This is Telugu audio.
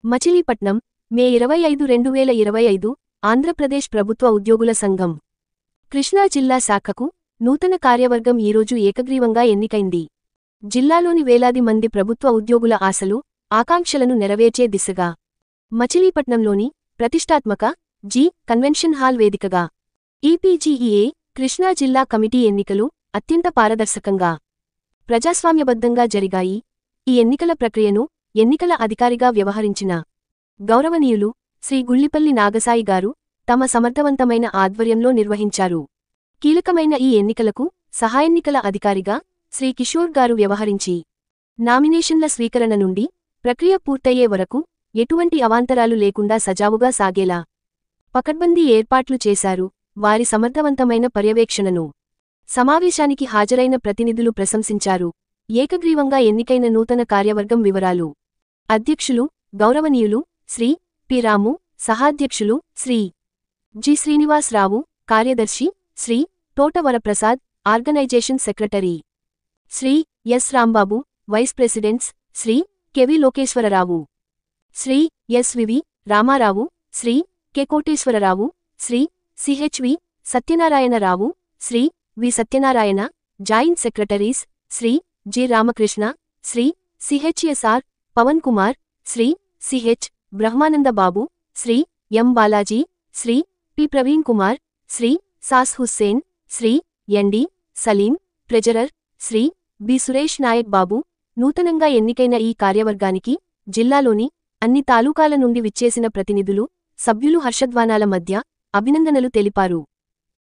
మచిలీపట్నం, మే 25, 2025 ఆంధ్రప్రదేశ్ ప్రభుత్వ ఉద్యోగుల సంఘం కృష్ణా జిల్లా శాఖకు నూతన కార్యవర్గం ఈరోజు ఏకగ్రీవంగా ఎన్నికైంది. జిల్లాలోని వేలాది మంది ప్రభుత్వ ఉద్యోగుల ఆశలు, ఆకాంక్షలను నెరవేర్చే దిశగా మచిలీపట్నంలోని ప్రతిష్టాత్మక కన్వెన్షన్ హాల్ వేదికగా ఈపీజీఈఏ కృష్ణా జిల్లా కమిటీ ఎన్నికలు అత్యంత పారదర్శకంగా, ప్రజాస్వామ్యబద్ధంగా జరిగాయి. ఈ ఎన్నికల ప్రక్రియను ఎన్నికల అధికారిగా వ్యవహరించిన గౌరవనీయులు శ్రీ గుళ్లిపల్లి నాగసాయి గారు తమ సమర్థవంతమైన ఆధ్వర్యంలో నిర్వహించారు. కీలకమైన ఈ ఎన్నికలకు సహాయెన్నికల అధికారిగా శ్రీ కిషోర్ గారు వ్యవహరించి నామినేషన్ల స్వీకరణ నుండి ప్రక్రియ పూర్తయ్యే వరకు ఎటువంటి అవాంతరాలు లేకుండా సజావుగా సాగేలా పకడ్బందీ ఏర్పాట్లు చేశారు. వారి సమర్థవంతమైన పర్యవేక్షణను సమావేశానికి హాజరైన ప్రతినిధులు ప్రశంసించారు. ఏకగ్రీవంగా ఎన్నికైన నూతన కార్యవర్గం వివరాలు: అధ్యక్షులు గౌరవనీయులు శ్రీ పి. రాము, సహాధ్యక్షులు శ్రీ జి. శ్రీనివాసరావు, కార్యదర్శి Shri Thota Varaprasad, organisation secretary Shri S. Rambabu, vice presidents Shri KV Lokeswararao, Shri S. VV. Ramarao, Shri K. Koteswararao, Shri CHV. Satyanarayanarao, Shri V. Satyanarayana, joint secretaries Shri G. Ramakrishna, Shri CHSR. Pavan Kumar, Shri CH. Brahmananda Babu, Shri M. Balaji, Shri P. Praveen Kumar, Shri సాస్ Hussain, Shri ND. Saleem, treasurer Shri B. Suresh Naik బాబు. నూతనంగా ఎన్నికైన ఈ కార్యవర్గానికి జిల్లాలోని అన్ని తాలూకాల నుండి విచ్చేసిన ప్రతినిధులు, సభ్యులు హర్షధ్వానాల మధ్య అభినందనలు తెలిపారు.